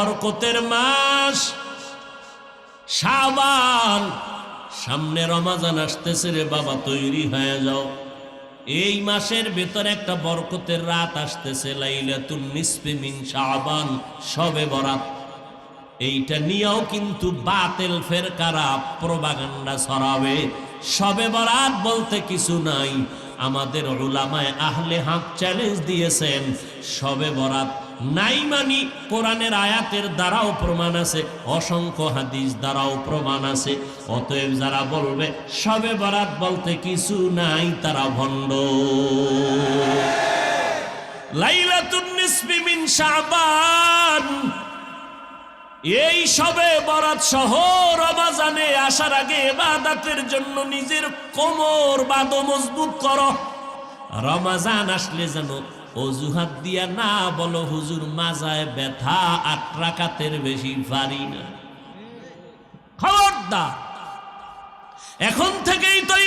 বরকতের মাস শাবান, সামনে রমজান আসতেছে রে বাবা, তৈরি হয়ে যাও। এই মাসের ভেতর একটা বরকতের রাত আসতেছে, লাইলাতুন নিসফি মিন শাবান, শবে বরাত। এইটা নিয়েও কিন্তু বাতিল ফেরকারা প্রপাগান্ডা ছড়াবে। শবে বরাত বলতে কিছু নাই। আমাদের উলামায়ে আহলে হক চ্যালেঞ্জ দিয়েছেন, শবে বরাত নাই মানি কোরআনের আয়াতের দ্বারাও প্রমাণ আছে, অসংখ্য হাদিস দ্বারাও প্রমাণ আছে। অতএব যারা বলবে শবে বরাত বলতে কিছু নাই, তারা ভণ্ড। লাইলাতুন নিসফি মিন শাবান, এই শবে বরাত সহ রমজানে আসার আগে ইবাদতের জন্য নিজের কোমর বাঁধো, মজবুত করো। রমজান আসলে যেন অজুহাত দিয়া না বলো হুজুর মাজায় ব্যথা, 8 রাকাতের বেশি পারি না। খবরদার, এখন থেকেই তৈরি